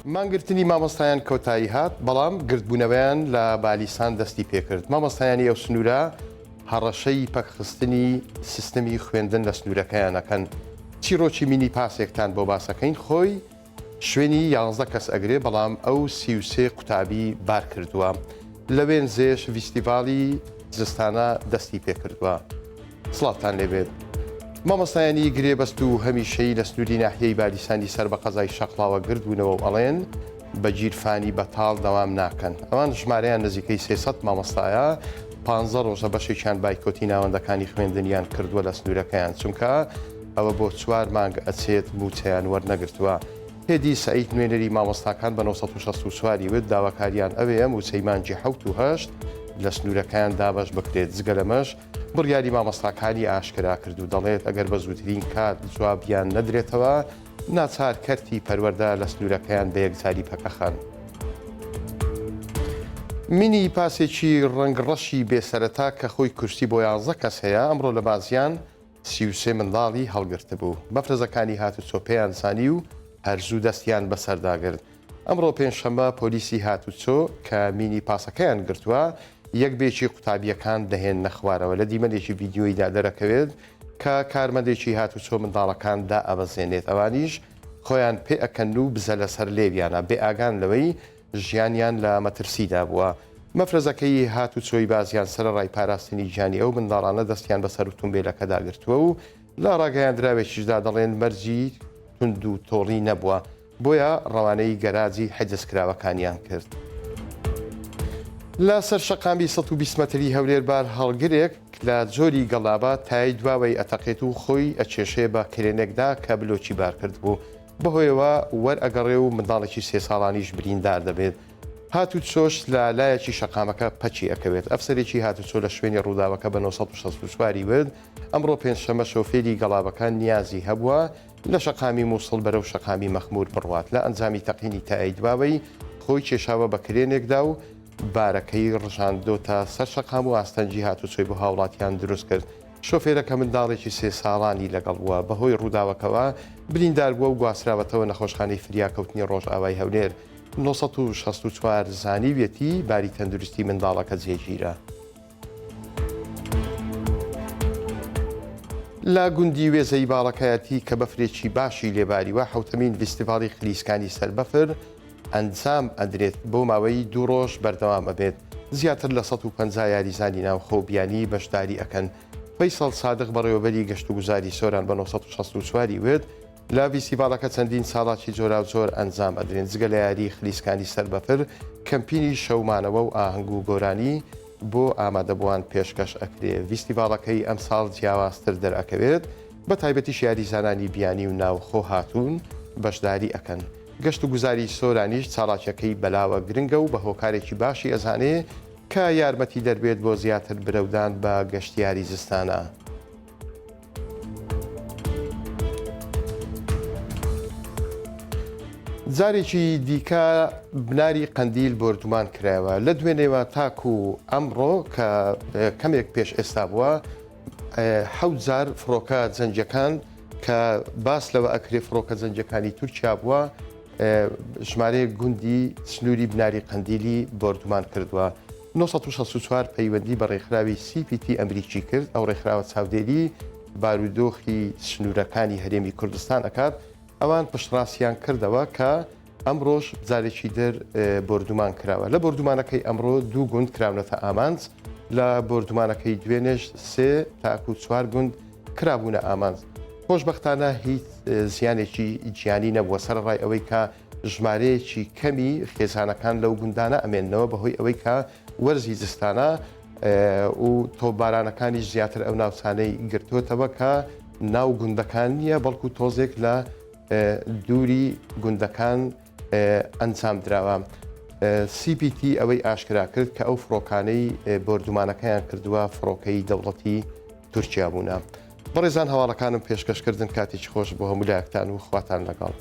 مانگرتنی مامۆستایان کۆتایی هات بەڵام گردبوونەوەیان لە بالیسان دەستی پێکرد. مامۆستایانی ئەو سنوورە هەڕەشەی پەکخستنی سیستەمی خوێندن لە سنوورەکەیانەکەن. چیرۆکی مینی پاسێکتان بۆ باسەکەین خۆی شوێنی 11 کەس ئەگرێ بەڵام ئەو 33 قوتابی بار کردووە. لە وێنزێش فیستیڤاڵی زستانە دەستی پێکردووە. سڵاتان لێبێت. مامۆستایانی گرێبەست و هەمیشەی لە سنووری ناحیەی بالیسانی سەر بە قەزای شەقڵاوە گردبوونەوە و ئەڵێن بە گیرفانی بەتاڵ دەوام ناکەن. ئەوان ژمارەیان نزیکەی 300 مامۆستایە 15 ڕۆژە بەشێکیان بایکۆتی ناوەندەکانی خوێندنیان کردووە لە سنوورەکەیان چونکە ئەوە بۆ 4 مانگ ئەچێت بوتیان وەرنەگرتووە. هێدی سعید نوێنەری مامۆستاکان بە 1964 وت داواکاریان ئەوەیە موچەیمانجی 7 و 8 لە سنوورەکان دابش بکرێت. جگە لەمەش بڕیاری مامۆستاکانی ئاشکرا کرد و دەڵێت ئەگەر بە زووترین کات جوابیان نەدرێتەوە ناچار کەرتی پەروەەردە لە سنوورەکەیان بە یەکجاری پەکەخەن. مینی پاسێکی ڕەنگڕەشی بێسەرەتا کە خۆی کوشتی بۆ 11 کەس هەیە ئەمڕۆ لە بازیان 33 منداڵی هەڵگرتە بوو. بەفرەزەکانی هاتوچۆ پێیان زانی و هەرزوو دەستیان بەسەرداگرت. ئەمڕۆ پێنجشەممە پۆلیسی هاتوچۆ کە مینی پاسەکەیان گرتووە یەک بێکی قوتابیەکان دەهێن نەخوارەوە لە دیمەلێکی ڤیددیۆیدا دەرەکەوێت کە کارمەندێکی هاتوچۆ منداڵەکاندا ئەبەزێنێت. ئەوانیش خۆیان پێ ئەکەن و بزە لەسەر لێویانە بێ ئاگان لەوەی ژیانیان لە مەترسیدا بووە. مەفرەزەکەی هاتوچۆی بازیان سەرڕای پاراستنی گیانی ئەو منداڵانە دەستیان بەسەر و تومبێلەکەدا گرتووە و لە ڕاگەیاندراوێکیشدا دەڵێن مەرجی تند و تۆڵی نەبووە بۆیە ڕەوانەی گەراجی حەجزکراوەکانیان کرد. لە سەر شەقامی 120 مەتری هەولێربار هەڵگرێک لە جۆری گەڵابە تای دواوەی ئەتەقێت و خۆی ئەچێشێ بە کرێنێکدا کە بلۆکی بار کرد بوو. بەهۆیەوە وەرئەگەڕێ و منداڵێکی 3 ساڵانیش بریندار دەبێت. هاتوچۆش لە لایەکی شەقامەکە پەچی ئەکەوێت. ئەفسەرێکی هاتوچۆ لە شوێنی ڕووداوەکە بە 1964 ورد ئەمڕۆ پێنجشەممە شۆفێری گەڵابەکان نیازی هەبووە لە شەقامی مووسڵ بەرەو شەقامی مەخمور بڕوات لە ئەنجامی تەقینی تای دواوەی خۆی کێشاوە بە کرێنێکدا و بارەکەی ڕژاندۆ تا سەر شەقام و ئاستەنجی هاتوچۆی بۆ هاوڵاتیان دروست کرد. شۆفێرەکە منداڵێکی 3 ساڵانی لەگەڵ بووە بەهۆی ڕووداوەکەوە بریندار بووە و گواستراوەتەوە نەخۆشخانەی فریاکەوتنی ڕۆژئاوای هەولێر. 1964 زانیوێتی باری تەندروستی منداڵەکە جێگیرە. لا گوندی وێزەی باڵەکایەتی کە بەفرێکی باشی لێباریوە حوتەمین فیستیڤاڵی خلیسکانی سەربەفر ئەنجام ئەدرێت بۆ ماوەی 2 ڕۆژ بەردەوام ئەبێت. زیاتر لە 150 یاریزانی ناوخۆبیانی بەشداری ئەکەن. فەیسەڵ سادق بەڕێوەبەری گەشت و گوزاری سۆران بە 1964 وێت لە فیستیڤاڵەکە چەندین ساڵاتی جۆرا و جۆر ئەنجام ئەدرێن. جگە لە یاری خلیسکانی سەربەفر کەمپینی شەومانەوە و ئاهەنگ و گۆرانی بۆ ئامادەبووان پێشکەش ئەکرێ. فیستیڤاڵەکەی ئەمساڵ جیاوازتر دەرئەکەوێت بە تایبەتیش یاریزانانی بیانی و ناوخۆ هاتوون بەشداری ئەکەن. گەشت و گوزاری سۆرانیش چاڵاکیەکەی بەلاوە گرنگە و بە هۆکارێکی باشی ئەزانێ کە یارمەتی دەربێت بۆ زیاتر برەودان بە گەشتیاری زستانە. جارێکی دیکە بناری قەندیل بردومان کرایەوە لە دوێنێوە تاکو ئەمڕۆ کە کەمێک پێش ئێستا بووە 7 جار فڕۆکە جەنجەکان کە باس لەوە ئەکرێ فڕۆکە جەنجەکانی تورکیا بووە ژمارەیە گوندی سنووری بناری قەندیلی بردومان کردووە. 1964 پەیوەندی بە ڕێکخراوی CPT ئەمریکی کرد. ئەو ڕێکخراوە چاودێری بارودۆخی سنوورەکانی هەرێمی کوردستان ئەکات. ئەوان پشتڕاستیان کردەوە کە ئەمڕۆژ جارێکی در بردومان کراوە. لە بردومانەکەی ئەمڕۆ 2 گوند کراونەتە ئامانج لە بردومانەکەی دوێنێش 3 تاکو 4 گوند کرابوونە ئامانج. خۆشبەختانە هیچ زیانێکی گیانی نەبووە سەرڕای ئەوەی کە ژمارەیەکی کەمی خێزانەکان لەو گوندانە ئەمێننەوە بەهۆی ئەوەی کە وەرزی جستانە و تۆبارانەکانی زیاتر ئەو ناوچانەی گرتوتەوە کە ناو گوندەکان نییە بەڵکو تۆزێک لە دووری گوندەکان ئەنجام دراوە. CPT ئەوەی ئاشکرا کرد کە ئەو فڕۆکانەی بردومانەکەیان کردووە فڕۆکەی دەوڵەتی تورکیا بوونە. بەڕێزان هەواڵەکانم پێشکەشکردن کاتێکی خۆش بۆ هەموو لایەکتان و خواتان لەگەڵ.